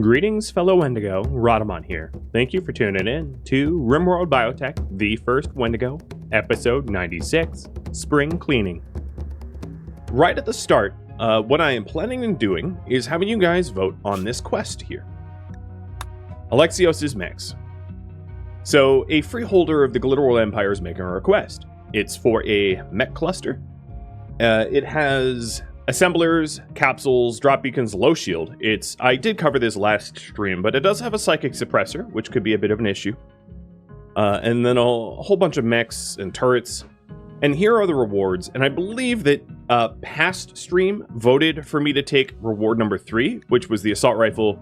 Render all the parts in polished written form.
Greetings, fellow Wendigo. Rhadamant here. Thank you for tuning in to RimWorld Biotech, the first Wendigo, episode 96, Spring Cleaning. Right at the start, what I am planning on doing is having you guys vote on this quest here. Alexios' Mechs. So, a freeholder of the Glitterworld Empire is making a request. It's for a mech cluster. It has assemblers, capsules, drop beacons, low shield. I did cover this last stream, but it does have a psychic suppressor, which could be a bit of an issue. And then a whole bunch of mechs and turrets. And here are the rewards. And I believe that past stream voted for me to take reward number 3, which was the assault rifle,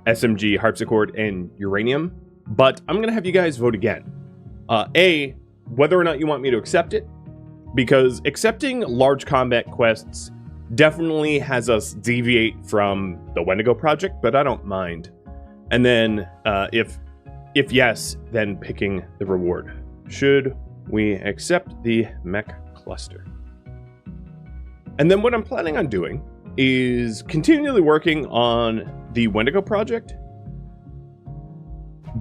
SMG, harpsichord, and uranium. But I'm going to have you guys vote again. A, whether or not you want me to accept it, because accepting large combat quests definitely has us deviate from the Wendigo project, but I don't mind. And then, if yes, then picking the reward. Should we accept the mech cluster? And then what I'm planning on doing is continually working on the Wendigo project,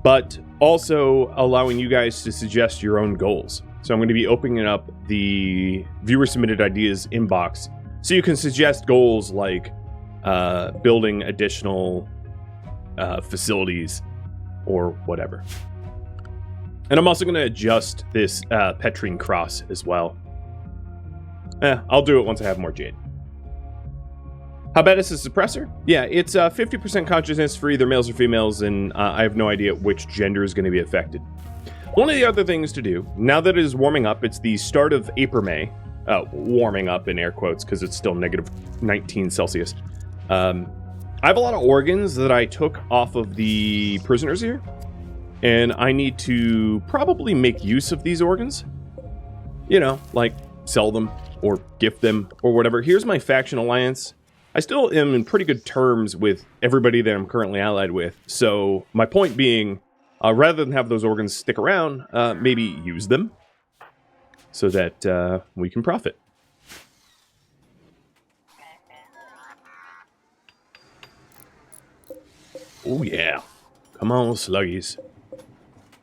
but also allowing you guys to suggest your own goals. So I'm going to be opening up the viewer submitted ideas inbox, so you can suggest goals like building additional facilities or whatever. And I'm also going to adjust this Petrine cross as well. I'll do it once I have more jade. How bad is the suppressor? Yeah, it's 50% consciousness for either males or females, and I have no idea which gender is going to be affected. One of the other things to do, now that it is warming up, it's the start of April-May, warming up in air quotes because it's still negative 19 Celsius. I have a lot of organs that I took off of the prisoners here, and I need to probably make use of these organs. You know, like sell them or gift them or whatever. Here's my faction alliance. I still am in pretty good terms with everybody that I'm currently allied with, so my point being, rather than have those organs stick around, maybe use them so that we can profit. Oh yeah. Come on, sluggies.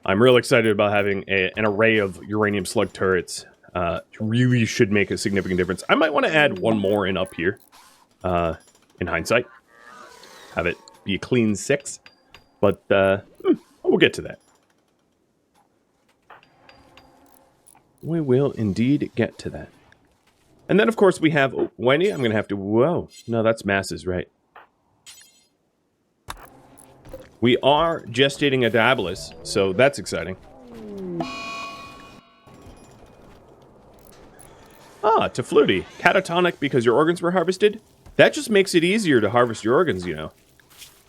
I'm real excited about having an array of uranium slug turrets. Really should make a significant difference. I might want to add one more in up here, in hindsight. Have it be a clean 6. But we'll get to that. We will indeed get to that. And then, of course, we have Wendy. I'm going to have to... Whoa. No, that's masses, right? We are gestating a Diabolus, so that's exciting. To Flutie. Catatonic because your organs were harvested? That just makes it easier to harvest your organs, you know,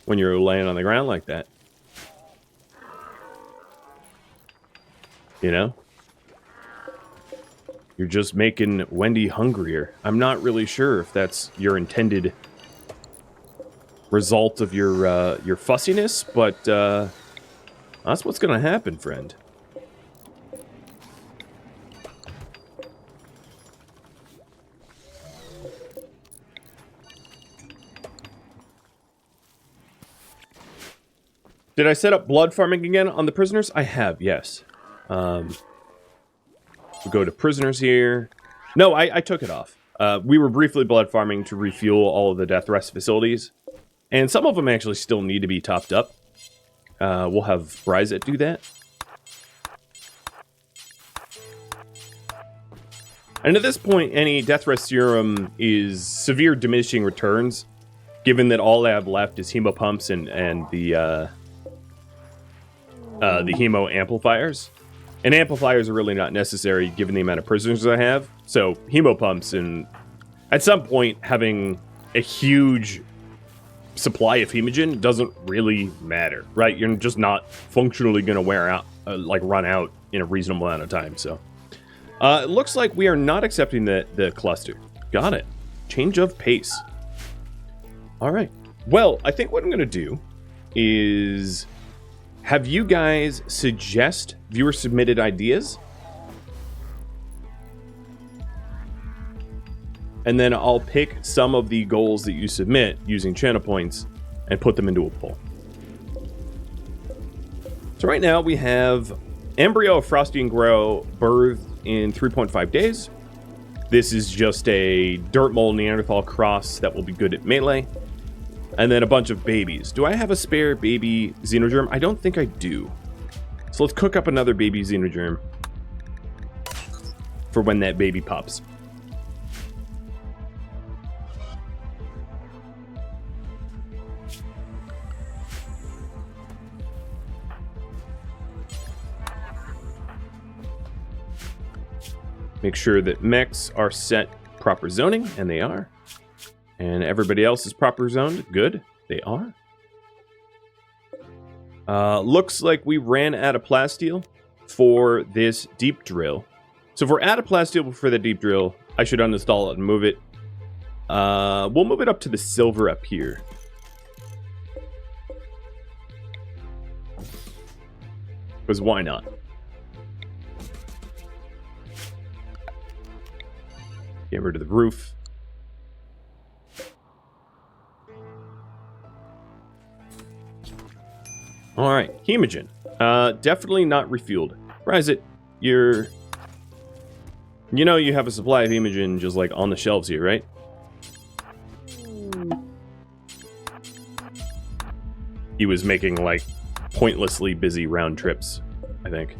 when you're laying on the ground like that. You know? You're just making Wendy hungrier. I'm not really sure if that's your intended result of your fussiness, but that's what's gonna happen, friend. Did I set up blood farming again on the prisoners? I have, yes. We'll go to prisoners here. No, I took it off. We were briefly blood farming to refuel all of the death rest facilities. And some of them actually still need to be topped up. We'll have Bryzet do that. And at this point, any death rest serum is severe diminishing returns, given that all I have left is hemo pumps and the hemo amplifiers. And amplifiers are really not necessary given the amount of prisoners I have. So, hemo pumps and at some point having a huge supply of hemogen doesn't really matter, right? You're just not functionally going to wear out, run out in a reasonable amount of time. So, it looks like we are not accepting the cluster. Got it. Change of pace. All right. Well, I think what I'm going to do is have you guys suggest viewer submitted ideas, and then I'll pick some of the goals that you submit using channel points and put them into a poll. So right now we have embryo of Frosty and Grow birthed in 3.5 days. This is just a dirt mole Neanderthal cross that will be good at melee. And then a bunch of babies. Do I have a spare baby xenogerm? I don't think I do. So let's cook up another baby xenogerm for when that baby pops. Make sure that mechs are set proper zoning, and they are. And everybody else is proper zoned. Good, they are. Looks like we ran out of plasteel for this deep drill. So if we're out of plasteel for the deep drill, I should uninstall it and move it. We'll move it up to the silver up here. Because why not? Get rid of the roof. All right, hemogen. Definitely not refueled. Rise it. You know you have a supply of hemogen just like on the shelves here, right? He was making like pointlessly busy round trips, I think.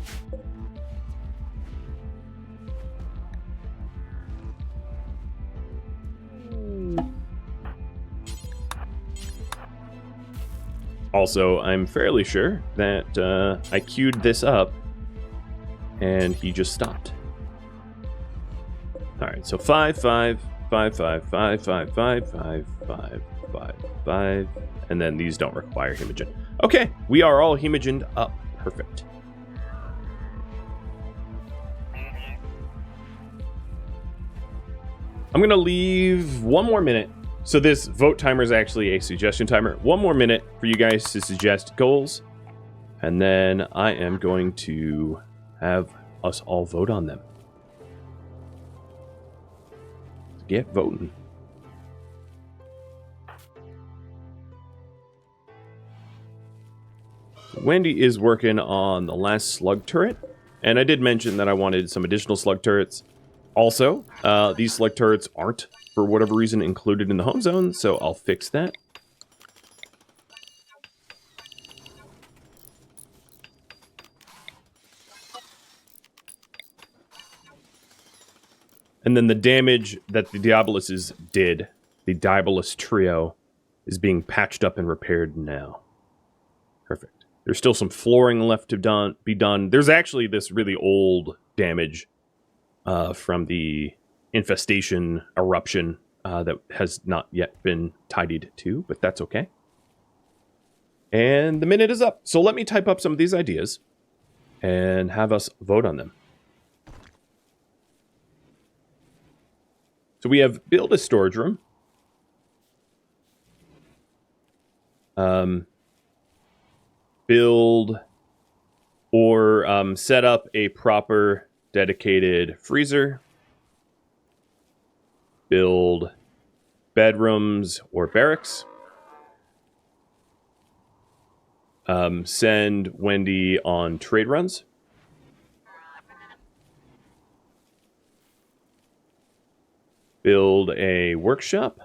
Also, I'm fairly sure that I queued this up and he just stopped. Alright, so 5, 5, 5, 5, 5, 5, 5, 5, 5, 5, 5, and then these don't require hemogen. Okay, we are all hemogened up. Perfect. I'm going to leave one more minute. So this vote timer is actually a suggestion timer. One more minute for you guys to suggest goals. And then I am going to have us all vote on them. Get voting. Wendy is working on the last slug turret. And I did mention that I wanted some additional slug turrets. Also, these slug turrets aren't, for whatever reason, included in the home zone, so I'll fix that. And then the damage that the Diaboluses did, the Diabolus trio, is being patched up and repaired now. Perfect. There's still some flooring left to be done. There's actually this really old damage from the infestation eruption that has not yet been tidied to, but that's okay. And the minute is up. So let me type up some of these ideas and have us vote on them. So we have build a storage room. Build or set up a proper dedicated freezer. Build bedrooms or barracks. Send Wendy on trade runs. Build a workshop.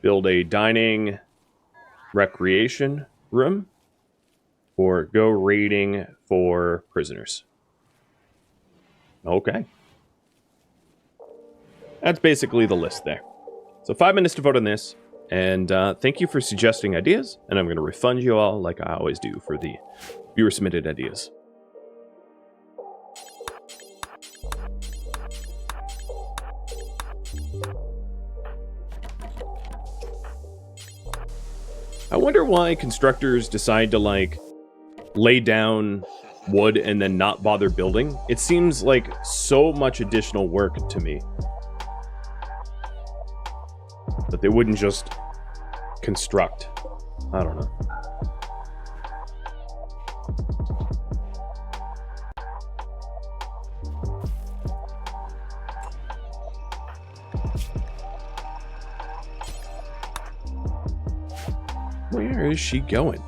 Build a dining recreation room. Or go raiding for prisoners. Okay. That's basically the list there. So 5 minutes to vote on this. And thank you for suggesting ideas. And I'm going to refund you all like I always do for the viewer submitted ideas. I wonder why constructors decide to like lay down wood and then not bother building. It seems like so much additional work to me that they wouldn't just construct. I don't know. Where is she going?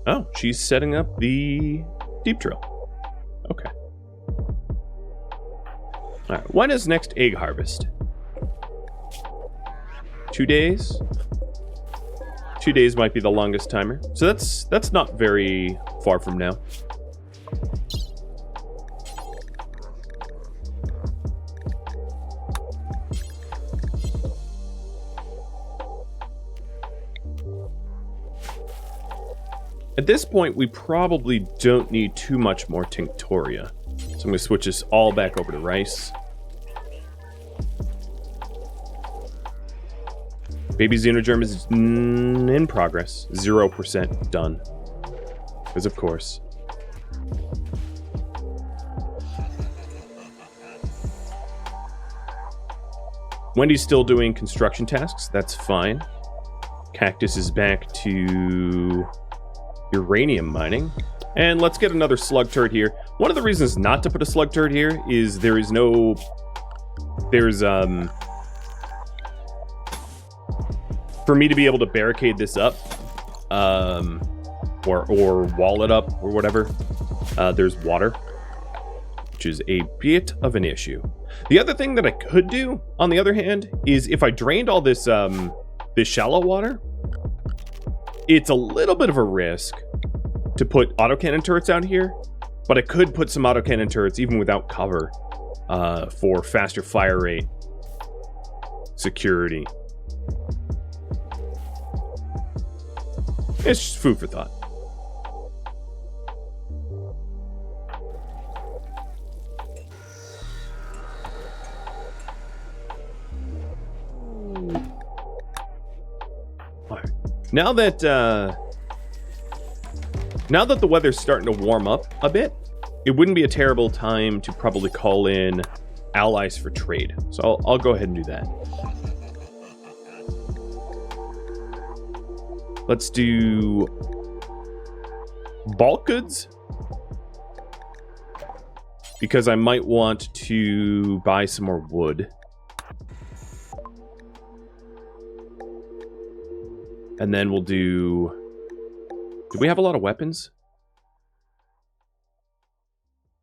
Oh, she's setting up the deep drill. Okay. Alright, when is next egg harvest? 2 days? 2 days might be the longest timer. So that's not very far from now. At this point, we probably don't need too much more Tinctoria. So I'm going to switch this all back over to rice. Baby xenogerm is in progress. 0% done. Because of course. Wendy's still doing construction tasks. That's fine. Cactus is back to uranium mining. And let's get another slug turret here. One of the reasons not to put a slug turret here is there's for me to be able to barricade this up, or wall it up, or whatever, there's water, which is a bit of an issue. The other thing that I could do, on the other hand, is if I drained all this, this shallow water, it's a little bit of a risk to put autocannon turrets out here, but I could put some autocannon turrets even without cover, for faster fire rate, security. It's just food for thought. Now that the weather's starting to warm up a bit, it wouldn't be a terrible time to probably call in allies for trade. So I'll go ahead and do that. Let's do bulk goods, because I might want to buy some more wood. And then we'll do we have a lot of weapons?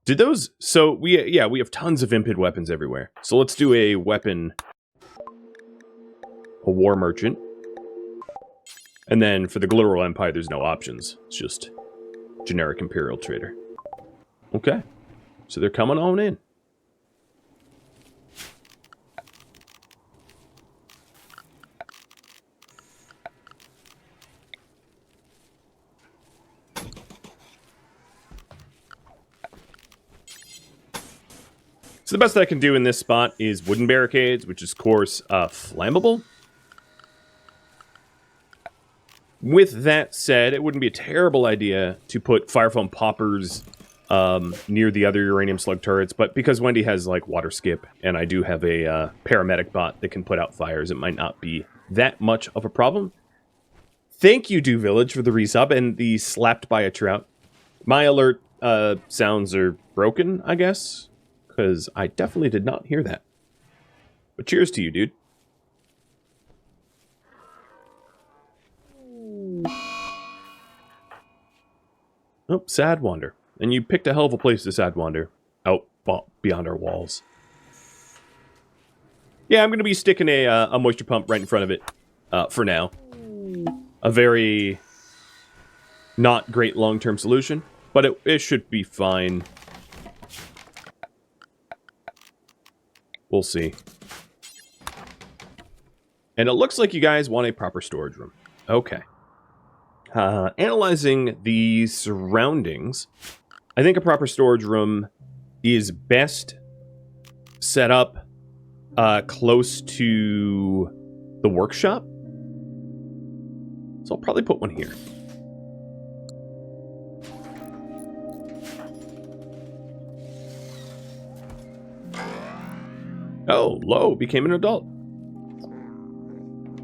Did those... So, we have tons of impid weapons everywhere. So let's do a weapon... a war merchant. And then for the glitterworld empire, there's no options. It's just generic imperial trader. Okay. So they're coming on in. So the best I can do in this spot is wooden barricades, which is, of course, flammable. With that said, it wouldn't be a terrible idea to put fire foam poppers near the other uranium slug turrets, but because Wendy has, like, water skip, and I do have a paramedic bot that can put out fires, it might not be that much of a problem. Thank you, Do Village, for the resub and the slapped by a trout. My alert sounds are broken, I guess. Because I definitely did not hear that. But cheers to you, dude. Oh, sad wander. And you picked a hell of a place to sad wander. Out beyond our walls. Yeah, I'm going to be sticking a moisture pump right in front of it for now. A very not great long-term solution, but it should be fine. We'll see. And it looks like you guys want a proper storage room. Okay. Analyzing the surroundings, I think a proper storage room is best set up close to the workshop. So I'll probably put one here. Oh, Lo became an adult.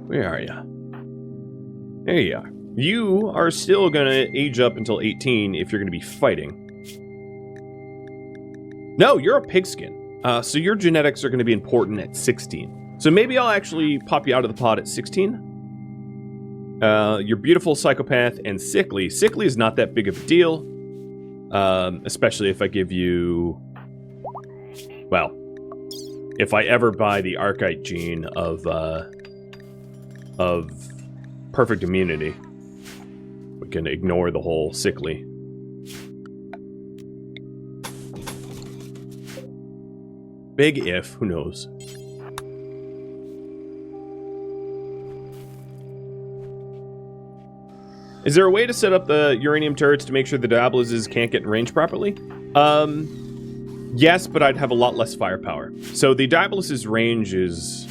Where are you? There you are. You are still going to age up until 18 if you're going to be fighting. No, you're a pigskin. So your genetics are going to be important at 16. So maybe I'll actually pop you out of the pod at 16. You're beautiful, psychopath, and sickly. Sickly is not that big of a deal. Especially if I give you... Well, if I ever buy the Archite gene of perfect immunity, we can ignore the whole sickly. Big if, who knows? Is there a way to set up the uranium turrets to make sure the Diablos can't get in range properly? Yes, but I'd have a lot less firepower. So the Diablos' range is...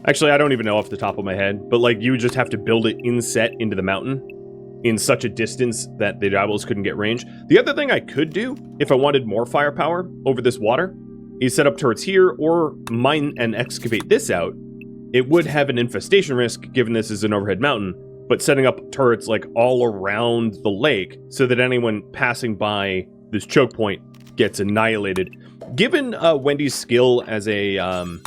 Actually, I don't even know off the top of my head, but like you would just have to build it inset into the mountain in such a distance that the Diablos couldn't get range. The other thing I could do, if I wanted more firepower over this water, is set up turrets here or mine and excavate this out. It would have an infestation risk given this is an overhead mountain, but setting up turrets like all around the lake so that anyone passing by this choke point gets annihilated. Given Wendy's skill as a, as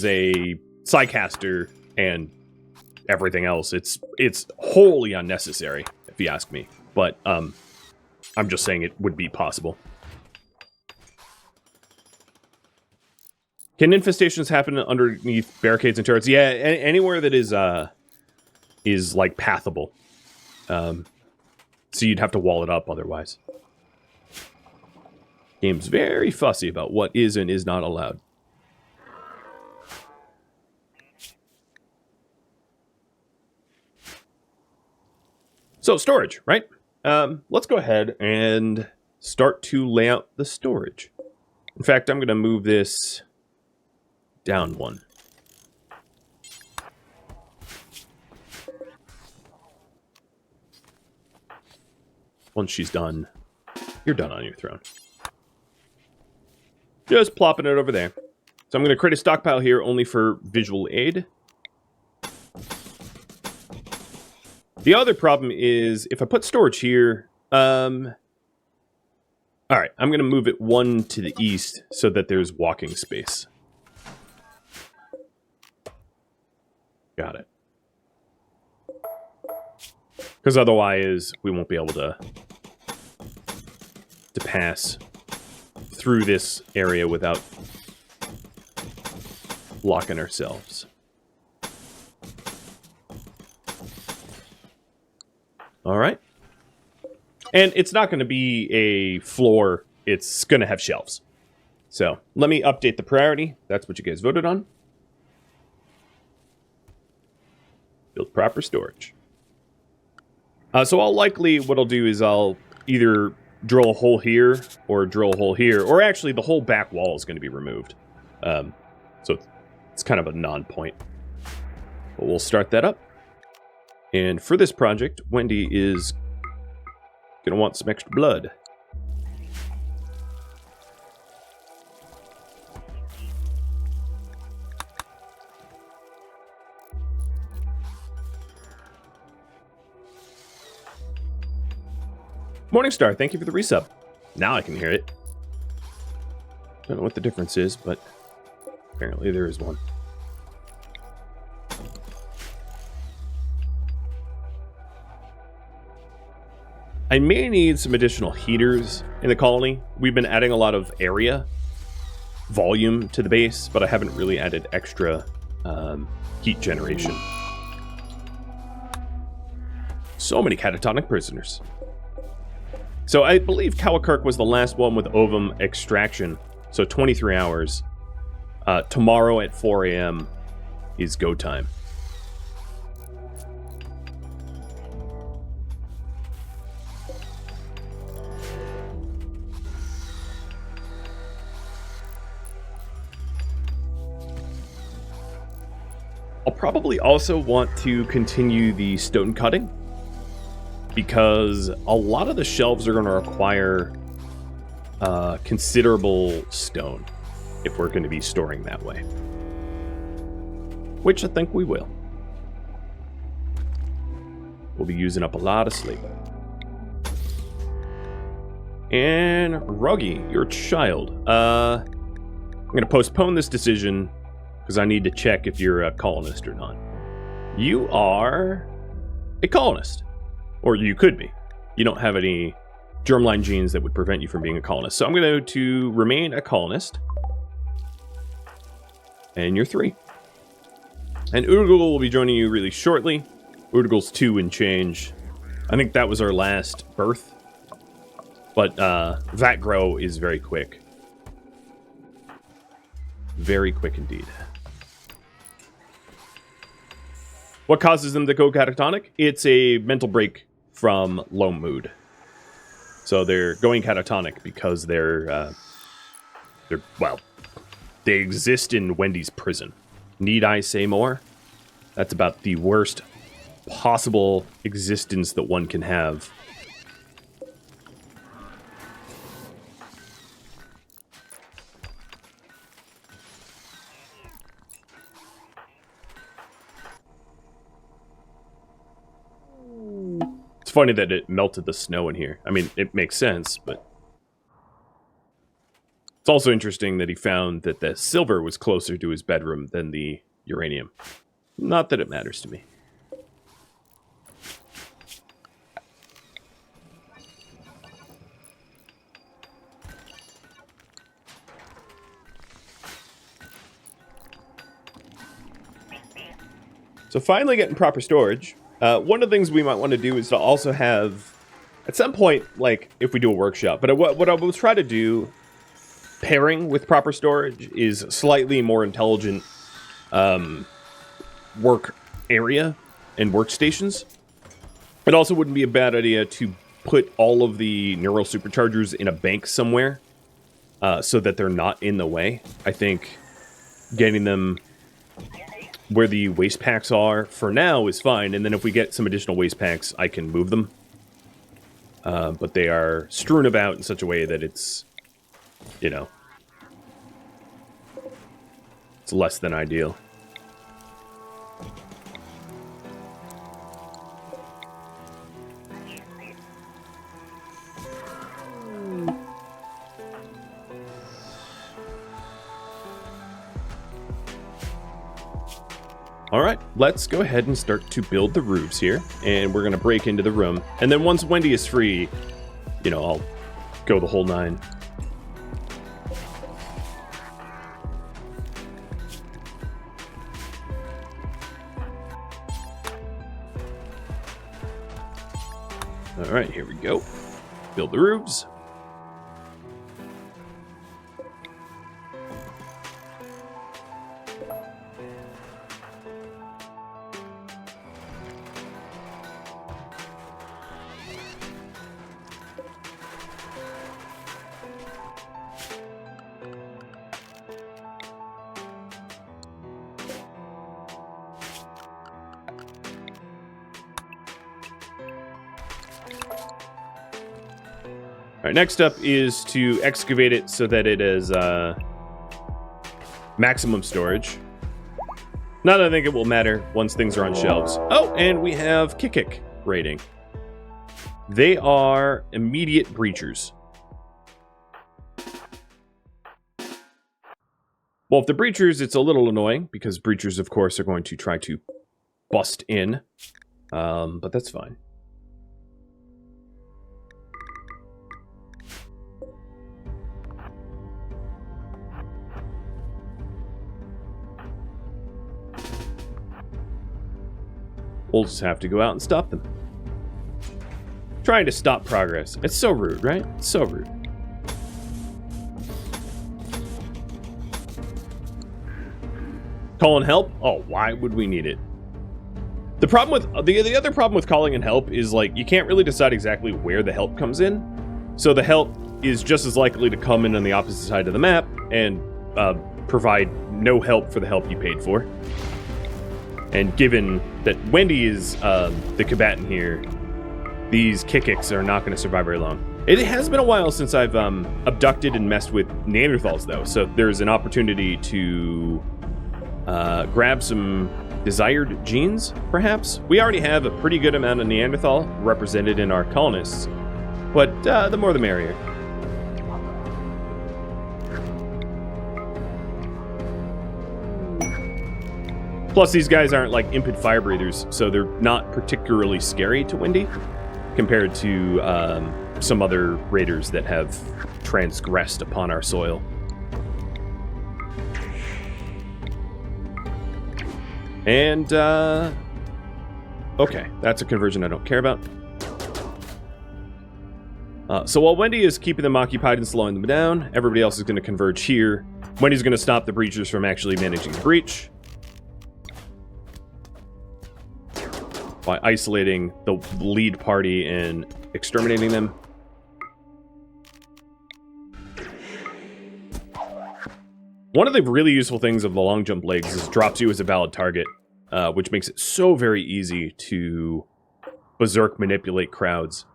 a psycaster and everything else, it's wholly unnecessary, if you ask me. But I'm just saying it would be possible. Can infestations happen underneath barricades and turrets? Yeah, anywhere that is like pathable. So you'd have to wall it up otherwise. Game's very fussy about what is and is not allowed. So storage, right? Let's go ahead and start to lay out the storage. In fact, I'm going to move this down one. Once she's done, you're done on your throne. Just plopping it over there. So I'm going to create a stockpile here only for visual aid. The other problem is if I put storage here, all right, I'm going to move it one to the east so that there's walking space. Got it. Because otherwise, we won't be able to pass through this area without locking ourselves. All right. And it's not going to be a floor. It's going to have shelves. So let me update the priority. That's what you guys voted on. Build proper storage. So I'll likely, what I'll do is I'll either drill a hole here or drill a hole here, or actually the whole back wall is going to be removed. So it's kind of a non-point. But we'll start that up. And for this project, Wendy is going to want some extra blood. Morningstar, thank you for the resub. Now I can hear it. Don't know what the difference is, but apparently there is one. I may need some additional heaters in the colony. We've been adding a lot of area, volume to the base, but I haven't really added extra heat generation. So many catatonic prisoners. So I believe Kawakirk was the last one with ovum extraction. So 23 hours. Tomorrow at 4 a.m. is go time. I'll probably also want to continue the stone cutting, because a lot of the shelves are going to require considerable stone if we're going to be storing that way. Which I think we will. We'll be using up a lot of sleep. And Ruggy, your child. I'm going to postpone this decision because I need to check if you're a colonist or not. You are a colonist, or you could be. You don't have any germline genes that would prevent you from being a colonist. So I'm going to remain a colonist. And you're 3. And Urugal will be joining you really shortly. Urugal's 2 and change. I think that was our last birth. But that grow is very quick. Very quick indeed. What causes them to go catatonic? It's a mental break from low mood. So they're going catatonic because they're well, they exist in Wendy's prison. Need I say more? That's about the worst possible existence that one can have. It's funny that it melted the snow in here. I mean, it makes sense, but it's also interesting that he found that the silver was closer to his bedroom than the uranium. Not that it matters to me. So finally getting proper storage. One of the things we might want to do is to also have, at some point, like, if we do a workshop, but what I will try to do, pairing with proper storage, is slightly more intelligent work area and workstations. It also wouldn't be a bad idea to put all of the neural superchargers in a bank somewhere, so that they're not in the way. I think getting them where the waste packs are for now is fine, and then if we get some additional waste packs, I can move them. But they are strewn about in such a way that it's, you know, it's less than ideal. Alright, let's go ahead and start to build the roofs here, and we're going to break into the room. And then once Wendy is free, you know, I'll go the whole 9. Alright, here we go. Build the roofs. Alright, next up is to excavate it so that it is maximum storage. Not that I think it will matter once things are on shelves. Oh, and we have Kikik rating. They are immediate breachers. Well, if they're breachers, it's a little annoying, because breachers, of course, are going to try to bust in. But that's fine. We'll just have to go out and stop them. Trying to stop progress. It's so rude, right? It's so rude. Calling help? Oh, why would we need it? The problem with the other problem with calling in help is, like, you can't really decide exactly where the help comes in. So the help is just as likely to come in on the opposite side of the map and provide no help for the help you paid for. And given that Wendy is the combatant here, these Kikiks are not going to survive very long. It has been a while since I've abducted and messed with Neanderthals, though, so there's an opportunity to grab some desired genes, perhaps. We already have a pretty good amount of Neanderthal represented in our colonists, but the more the merrier. Plus, these guys aren't like impid fire breathers, so they're not particularly scary to Wendy compared to some other raiders that have transgressed upon our soil. And, okay, that's a conversion I don't care about. So while Wendy is keeping them occupied and slowing them down, everybody else is going to converge here. Wendy's going to stop the breachers from actually managing the breach by isolating the lead party and exterminating them. One of the really useful things of the long jump legs is it drops you as a valid target, which makes it so very easy to berserk manipulate crowds.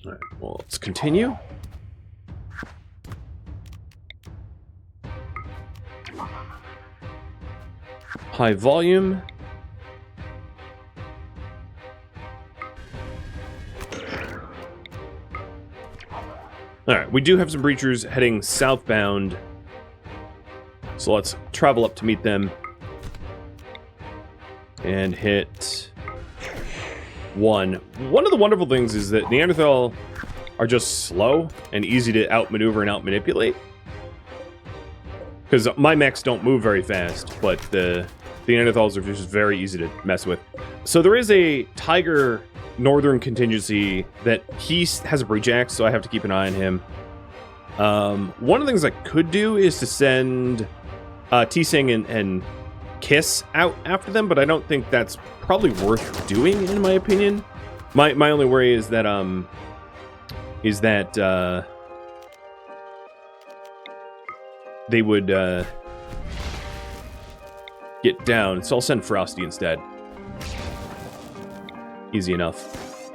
All right, well, let's continue. High volume. Alright, we do have some breachers heading southbound. So let's travel up to meet them. And hit one. One of the wonderful things is that Neanderthal are just slow and easy to outmaneuver and outmanipulate. Because my mechs don't move very fast, but the Neanderthals are just very easy to mess with. So there is a Tiger Northern contingency that he has a breach axe, so I have to keep an eye on him. One of the things I could do is to send T-Sing and Kiss out after them, but I don't think that's probably worth doing, in my opinion. My only worry is that they would get down, so I'll send Frosty instead. Easy enough.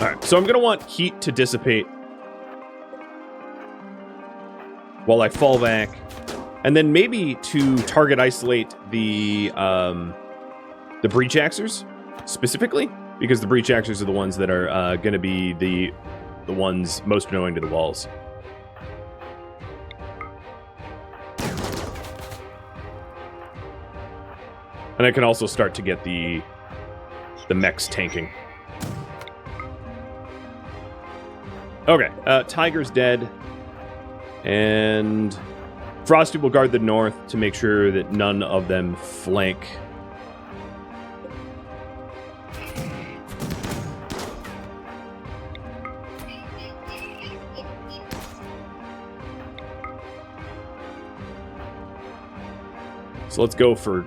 Alright, so I'm going to want heat to dissipate while I fall back, and then maybe to target isolate the breach axers specifically, because the breach axers are the ones that are going to be the ones most annoying to the walls. And I can also start to get the mechs tanking. Okay, Tiger's dead. And Frosty will guard the north to make sure that none of them flank. So let's go for...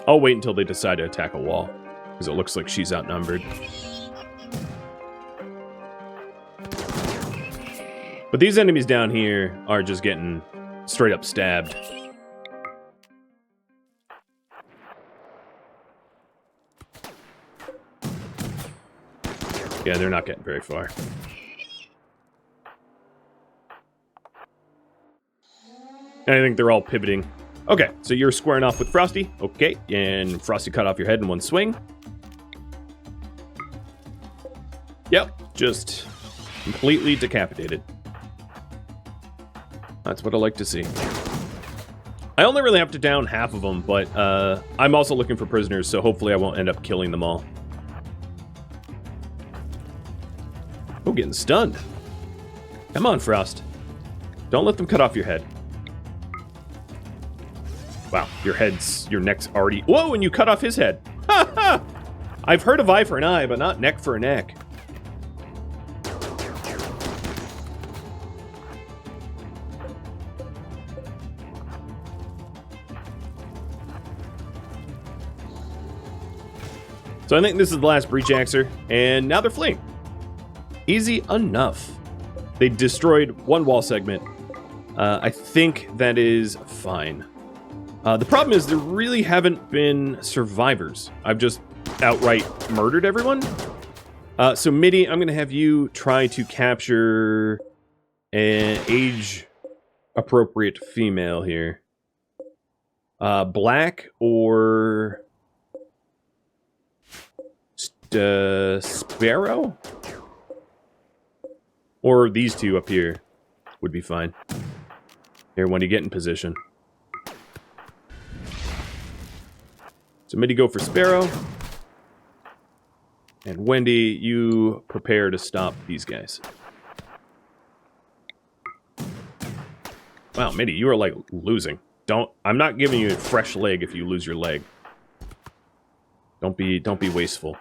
I'll wait until they decide to attack a wall, because it looks like she's outnumbered. But these enemies down here are just getting straight up stabbed. Yeah, they're not getting very far. And I think they're all pivoting. Okay, so you're squaring off with Frosty. Okay, and Frosty cut off your head in one swing. Yep, just completely decapitated. That's what I like to see. I only really have to down half of them, but I'm also looking for prisoners, so hopefully I won't end up killing them all. Oh, getting stunned. Come on, Frost. Don't let them cut off your head. Wow, your neck's already... Whoa, and you cut off his head. Ha ha! I've heard of eye for an eye, but not neck for a neck. So I think this is the last breach axer, and now they're fleeing. Easy enough. They destroyed one wall segment. I think that is fine. The problem is there really haven't been survivors. I've just outright murdered everyone. So Mitty, I'm going to have you try to capture an age appropriate female here. Black or sparrow? Or these two up here would be fine. Here, when you get in position. So Mitty, go for sparrow. And Wendy, you prepare to stop these guys. Wow, Mitty, you are like losing. I'm not giving you a fresh leg if you lose your leg. Don't be wasteful.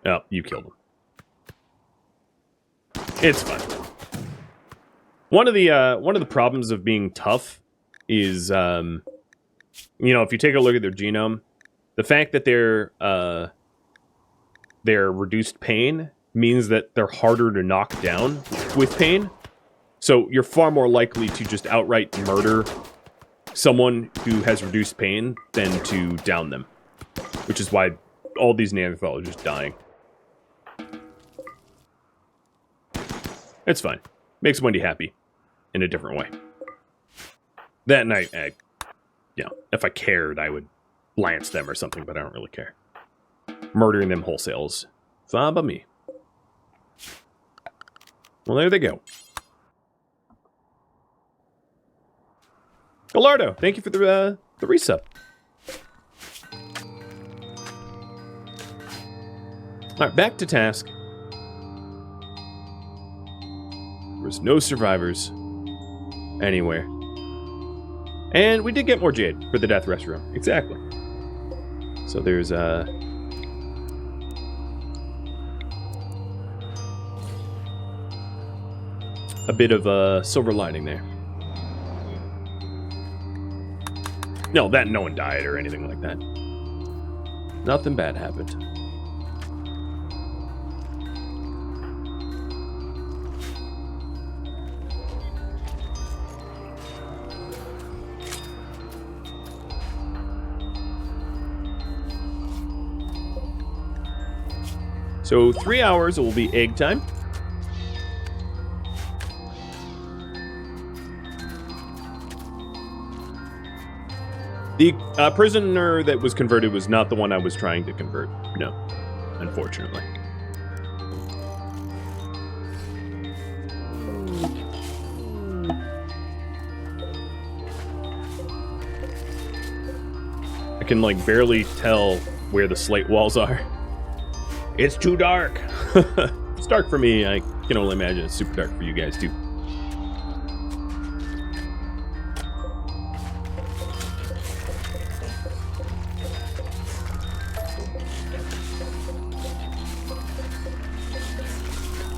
Oh, you killed him. It's fine. One of the problems of being tough is, you know, if you take a look at their genome, the fact that they're reduced pain means that they're harder to knock down with pain. So you're far more likely to just outright murder someone who has reduced pain than to down them. Which is why all these Neanderthals are just dying. It's fine. Makes Wendy happy. In a different way. That night, you know, if I cared, I would lance them or something, but I don't really care. Murdering them wholesale is fine by me. Well, there they go. Gallardo, thank you for the resub. Alright, back to task. There was no survivors anywhere. And we did get more jade for the death rest room. Exactly. So there's a bit of a silver lining there. No, no one died or anything like that. Nothing bad happened. So 3 hours, it will be egg time. The prisoner that was converted was not the one I was trying to convert. No, unfortunately. I can, like, barely tell where the slate walls are. It's too dark. It's dark for me. I can only imagine it's super dark for you guys, too.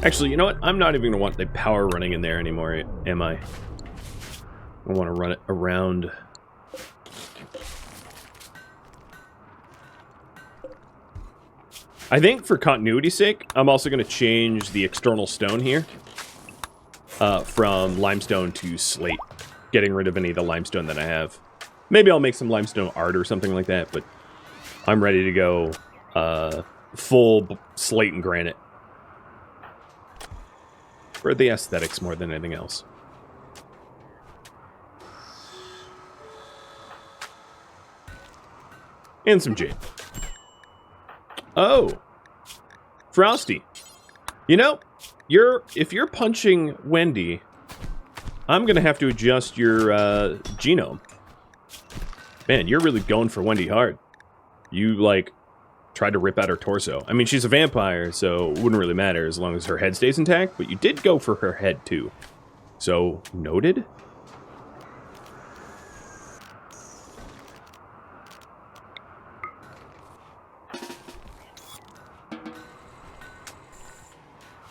Actually, you know what? I'm not even going to want the power running in there anymore, am I? I want to run it around. I think for continuity's sake, I'm also going to change the external stone here from limestone to slate, getting rid of any of the limestone that I have. Maybe I'll make some limestone art or something like that, but I'm ready to go full slate and granite. For the aesthetics more than anything else. And some jade. Oh, Frosty. You know, if you're punching Wendy, I'm gonna have to adjust your genome. Man, you're really going for Wendy hard. You like tried to rip out her torso. I mean, she's a vampire, so it wouldn't really matter as long as her head stays intact. But you did go for her head too. So noted.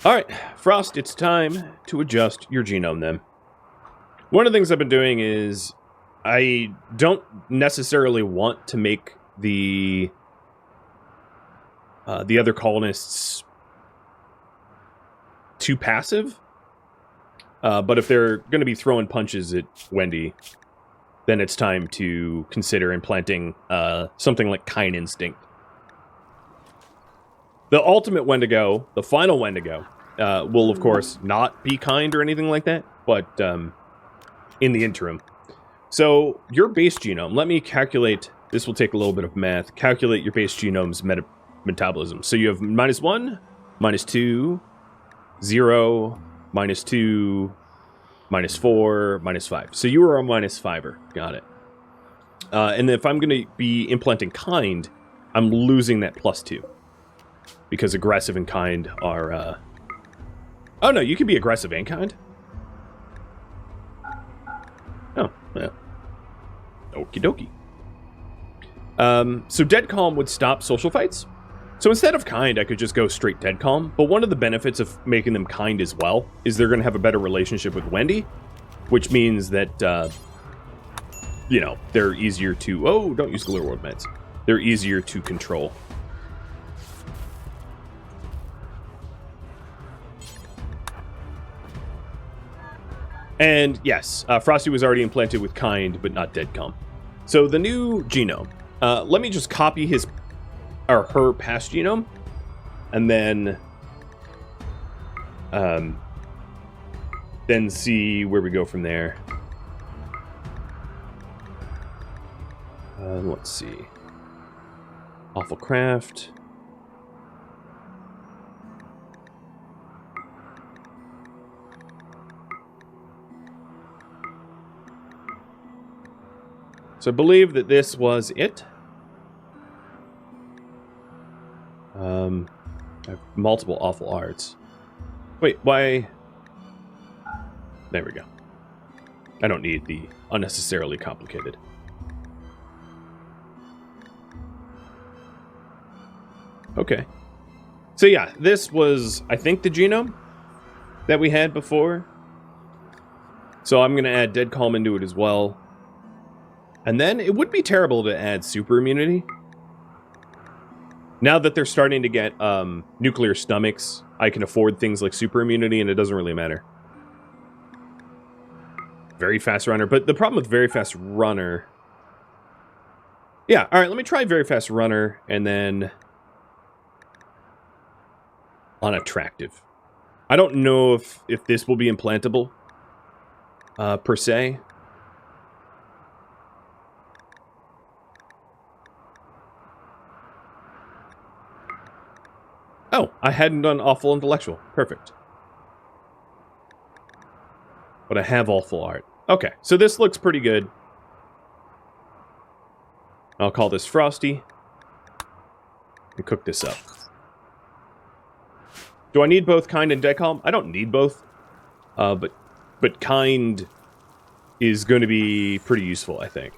Alright, Frost, it's time to adjust your genome then. One of the things I've been doing is I don't necessarily want to make the other colonists too passive. But if they're going to be throwing punches at Wendy, then it's time to consider implanting something like Kine Instinct. The ultimate Wendigo, the final Wendigo, will, of course, not be kind or anything like that, but in the interim. So, your base genome, let me calculate, this will take a little bit of math, calculate your base genome's metabolism. So you have -1, -2, 0, -2, -4, -5. So you are a -5er. Got it. And if I'm going to be implanting kind, I'm losing that +2. Because aggressive and kind are... Oh, no, you can be aggressive and kind? Oh, yeah. Okie dokie. So dead calm would stop social fights. So instead of kind, I could just go straight dead calm. But one of the benefits of making them kind as well is they're going to have a better relationship with Wendy, which means that, you know, they're easier to... Oh, don't use glitterworld meds. They're easier to control. And yes, Frosty was already implanted with kind, but not dead calm. So the new genome. Let me just copy his or her past genome, and then see where we go from there. Let's see. Awful craft. So I believe that this was it. I have multiple awful arts. Wait, why? There we go. I don't need the unnecessarily complicated. Okay. So yeah, this was, I think, the genome that we had before. So I'm going to add Dead Calm into it as well. And then it would be terrible to add super immunity. Now that they're starting to get nuclear stomachs, I can afford things like super immunity, and it doesn't really matter. Very fast runner. But the problem with very fast runner... Yeah, alright, let me try very fast runner, and then... unattractive. I don't know if this will be implantable, per se. Oh, I hadn't done awful intellectual. Perfect. But I have awful art. Okay, so this looks pretty good. I'll call this Frosty. And cook this up. Do I need both kind and dead calm? I don't need both. But kind is going to be pretty useful, I think,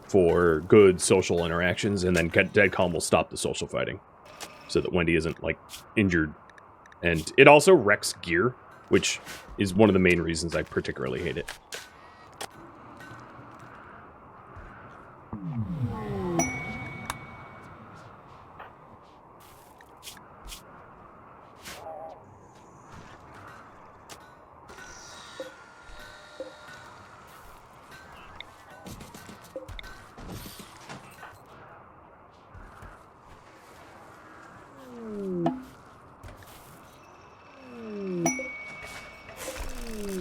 for good social interactions, and then dead calm will stop the social fighting. So that Wendy isn't, like, injured. And it also wrecks gear, which is one of the main reasons I particularly hate it.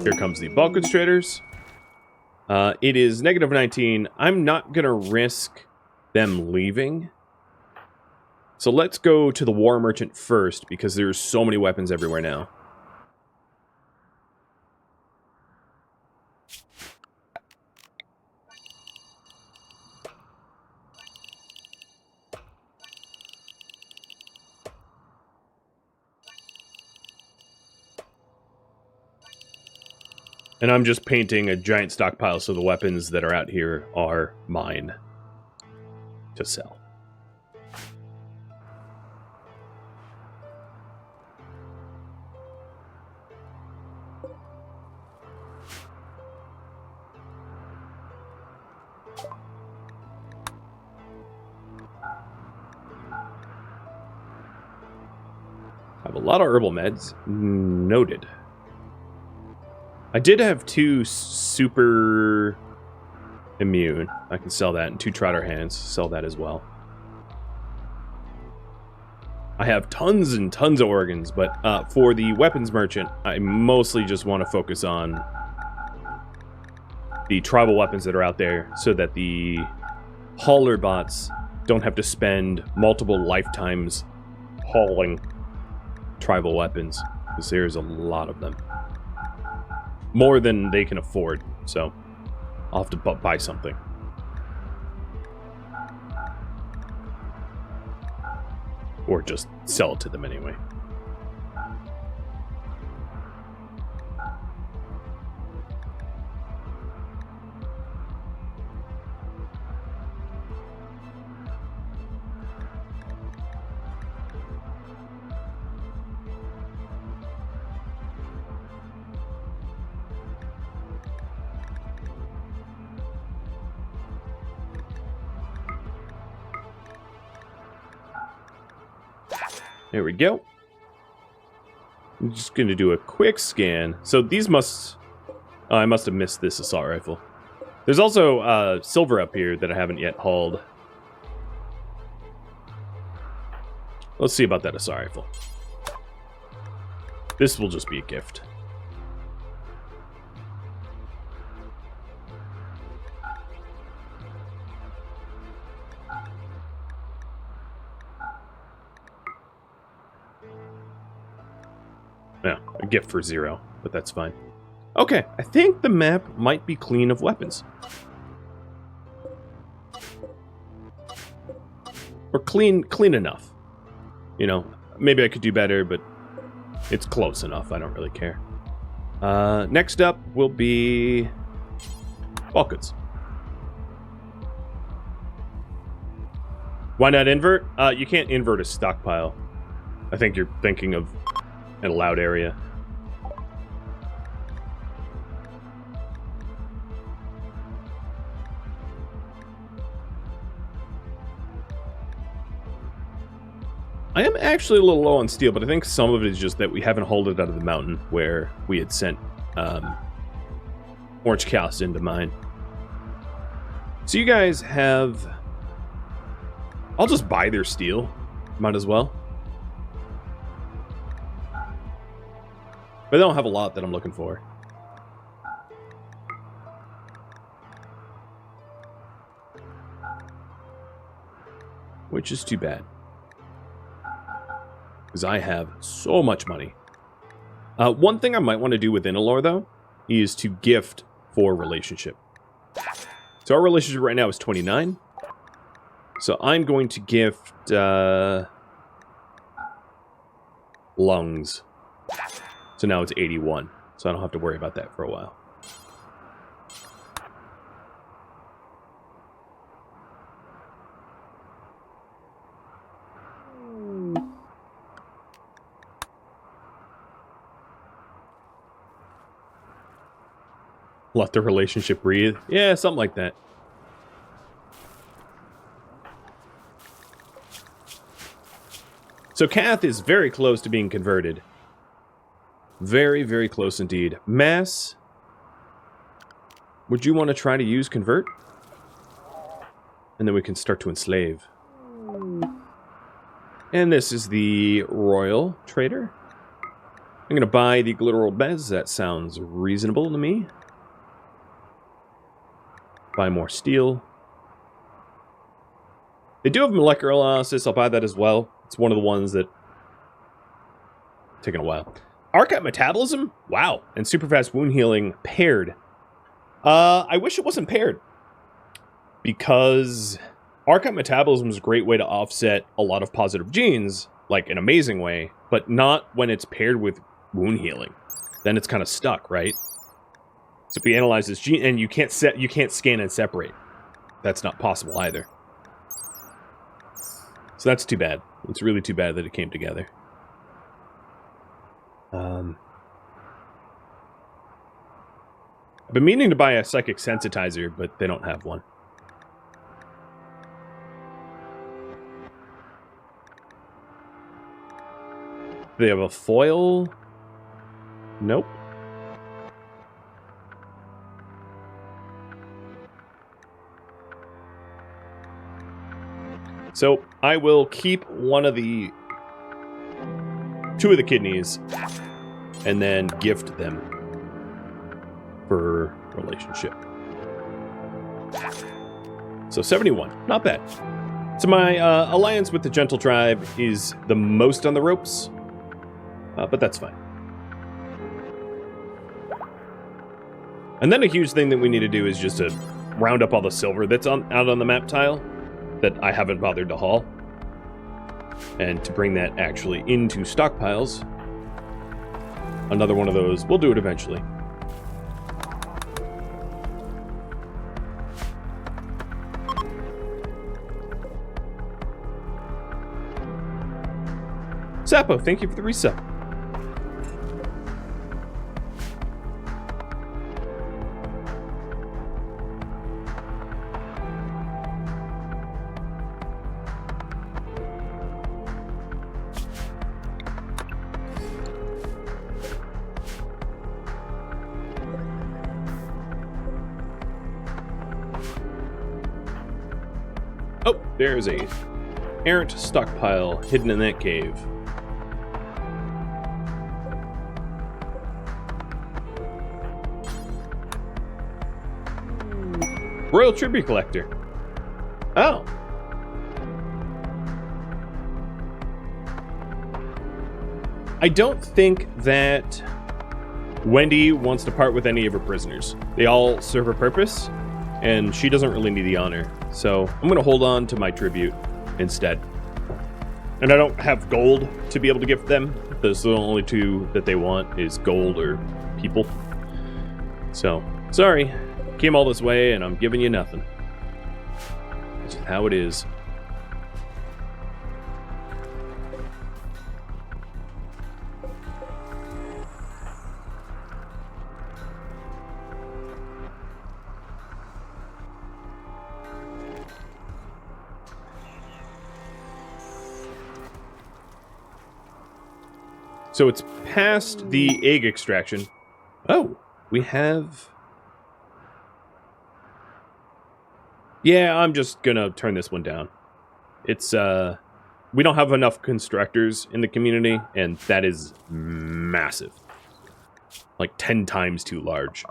Here comes the bulk constrictors. It is -19. I'm not going to risk them leaving. So let's go to the War Merchant first, because there's so many weapons everywhere now. And I'm just painting a giant stockpile so the weapons that are out here are mine to sell. I have a lot of herbal meds. Noted. I did have 2 super immune. I can sell that, and 2 Trotter hands. Sell that as well. I have tons and tons of organs, but for the weapons merchant, I mostly just want to focus on the tribal weapons that are out there so that the hauler bots don't have to spend multiple lifetimes hauling tribal weapons, because there's a lot of them. More than they can afford, so I'll have to buy something. Or just sell it to them anyway. There we go. I'm just going to do a quick scan. So these must... Oh, I must have missed this assault rifle. There's also silver up here that I haven't yet hauled. Let's see about that assault rifle. This will just be a gift. Yeah, a gift for 0, but that's fine. Okay, I think the map might be clean of weapons. Or clean enough. You know, maybe I could do better, but it's close enough. I don't really care. Next up will be bulk goods. Why not invert? You can't invert a stockpile. I think you're thinking of in a loud area. I am actually a little low on steel, but I think some of it is just that we haven't hauled it out of the mountain where we had sent Orange Chaos into mine. So you guys have... I'll just buy their steel. Might as well. But I don't have a lot that I'm looking for. Which is too bad. Because I have so much money. One thing I might want to do within a lore, though, is to gift for relationship. So our relationship right now is 29. So I'm going to gift lungs. So now it's 81. So I don't have to worry about that for a while. Let the relationship breathe. Yeah, something like that. So Kath is very close to being converted. Very, very close indeed. Mass, would you want to try to use convert? And then we can start to enslave. And this is the royal trader. I'm going to buy the glitterworld beds. That sounds reasonable to me. Buy more steel. They do have molecular analysis. I'll buy that as well. It's one of the ones that taking a while. Archive metabolism? Wow. And super fast wound healing paired. I wish it wasn't paired. Because archive metabolism is a great way to offset a lot of positive genes, like an amazing way, but not when it's paired with wound healing. Then it's kind of stuck, right? So if we analyze this gene, and you can't scan and separate. That's not possible either. So that's too bad. It's really too bad that it came together. I've been meaning to buy a psychic sensitizer, but they don't have one. They have a foil? Nope. So I will keep one of the 2 of the kidneys and then gift them for relationship. So 71, not bad. So my alliance with the Gentle Tribe is the most on the ropes, but that's fine. And then a huge thing that we need to do is just to round up all the silver that's out on the map tile that I haven't bothered to haul, and to bring that actually into stockpiles. Another one of those. We'll do it eventually. Sapo, thank you for the reset. Oh, there's a errant stockpile hidden in that cave. Royal Tribute Collector. Oh. I don't think that Wendy wants to part with any of her prisoners. They all serve a purpose, and she doesn't really need the honor. So I'm going to hold on to my tribute instead. And I don't have gold to be able to gift them. Those are the only 2 that they want, is gold or people. So, sorry. Came all this way and I'm giving you nothing. That's just how it is. So it's past the egg extraction. Oh, we have... Yeah, I'm just gonna turn this one down. It's, we don't have enough constructors in the community, and that is massive. Like 10 times too large.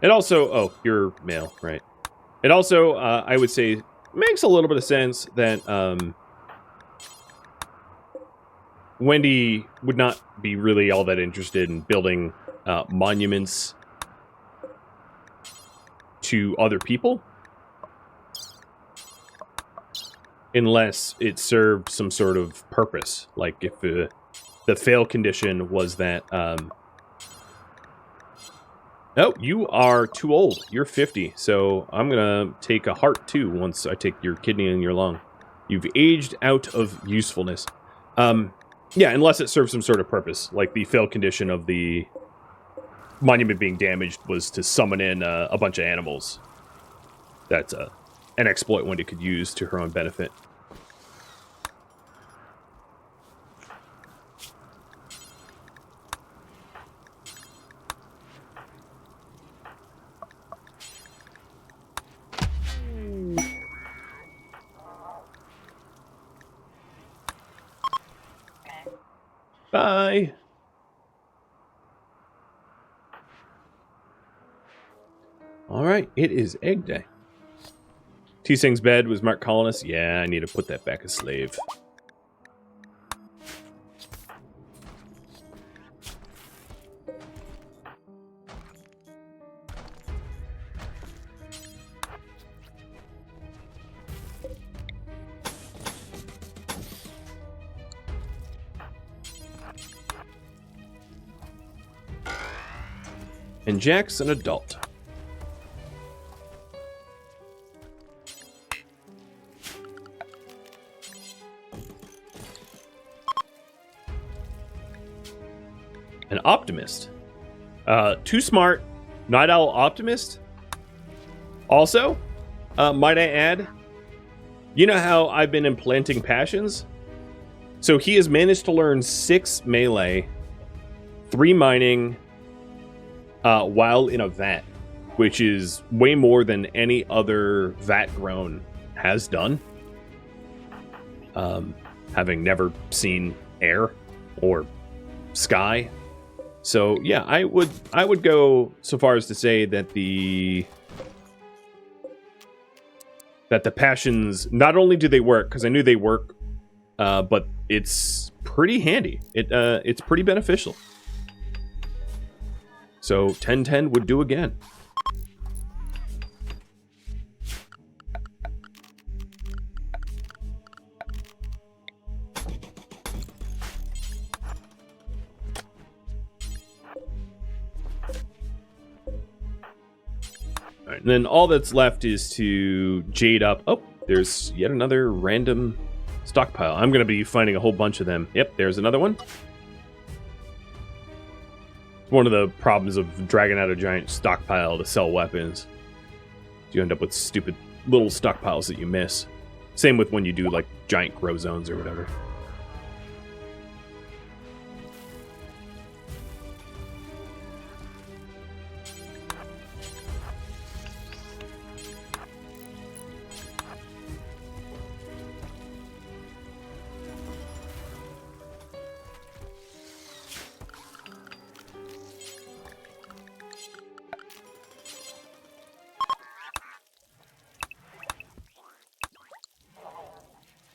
It also, oh, you're male, right. It also, I would say, makes a little bit of sense that Wendy would not be really all that interested in building monuments to other people unless it served some sort of purpose. Like if the fail condition was that... Oh, you are too old. You're 50, so I'm gonna take a heart too once I take your kidney and your lung. You've aged out of usefulness. Yeah, unless it serves some sort of purpose, like the fail condition of the monument being damaged was to summon in a bunch of animals. That's an exploit Wendy could use to her own benefit. Bye. All right, it is egg day. T-Sing's bed was marked colonist. Yeah, I need to put that back as slave. And Jack's an adult. An optimist. Too smart. Night Owl optimist. Also, might I add, you know how I've been implanting passions? So he has managed to learn 6 melee 3 mining while in a vat, which is way more than any other vat grown has done. Having never seen air or sky. So yeah, I would go so far as to say that the passions, not only do they work, because I knew they work, but it's pretty handy. It's pretty beneficial. So 10-10 would do again. And then all that's left is to jade up. Oh, there's yet another random stockpile. I'm going to be finding a whole bunch of them. Yep, there's another one. It's one of the problems of dragging out a giant stockpile to sell weapons. You end up with stupid little stockpiles that you miss. Same with when you do like giant grow zones or whatever.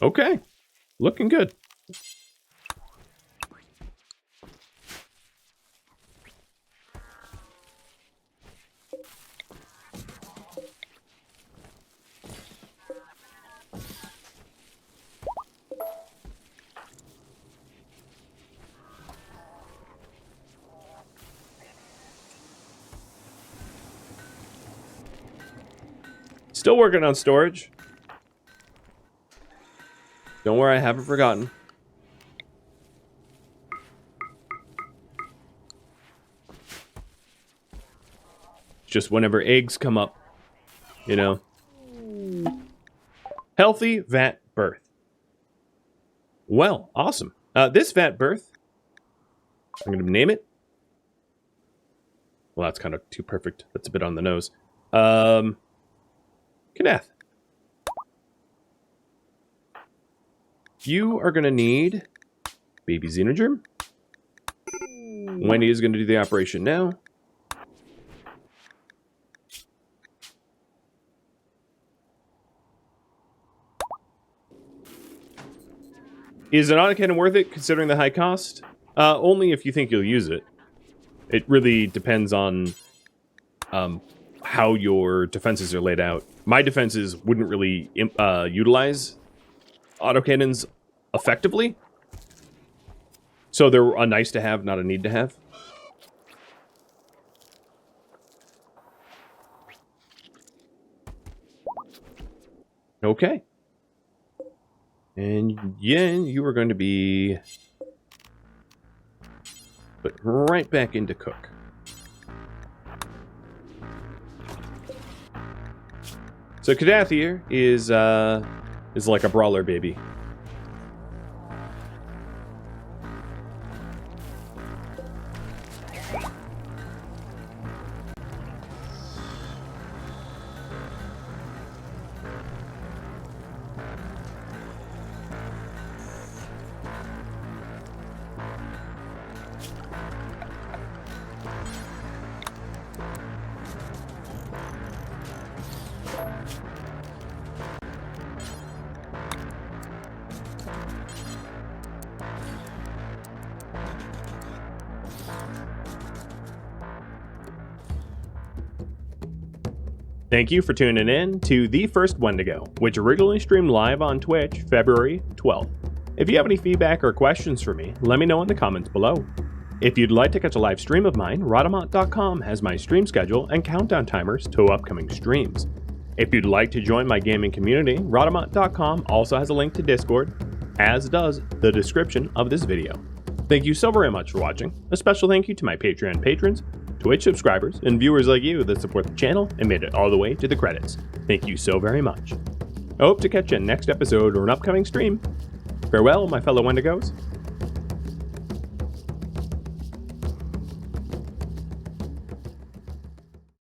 Okay, looking good. Still working on storage. Don't worry, I haven't forgotten. Just whenever eggs come up, you know. Healthy vat birth. Well, awesome. This vat birth, I'm going to name it. Well, that's kind of too perfect. That's a bit on the nose. Kenneth. You are going to need baby xenogerm. Wendy is going to do the operation now. Is an autocannon worth it, considering the high cost? Only if you think you'll use it. It really depends on how your defenses are laid out. My defenses wouldn't really utilize autocannons effectively. So they're a nice to have, not a need to have. Okay. And Yen, you are going to be put right back into cook. So Kadath here is like a brawler baby. Thank you for tuning in to The First Wendigo, which originally streamed live on Twitch February 12th. If you have any feedback or questions for me, let me know in the comments below. If you'd like to catch a live stream of mine, Rhadamant.com has my stream schedule and countdown timers to upcoming streams. If you'd like to join my gaming community, Rhadamant.com also has a link to Discord, as does the description of this video. Thank you so very much for watching. A special thank you to my Patreon patrons, Twitch subscribers, and viewers like you that support the channel and made it all the way to the credits. Thank you so very much. I hope to catch you in next episode or an upcoming stream. Farewell, my fellow Wendigos.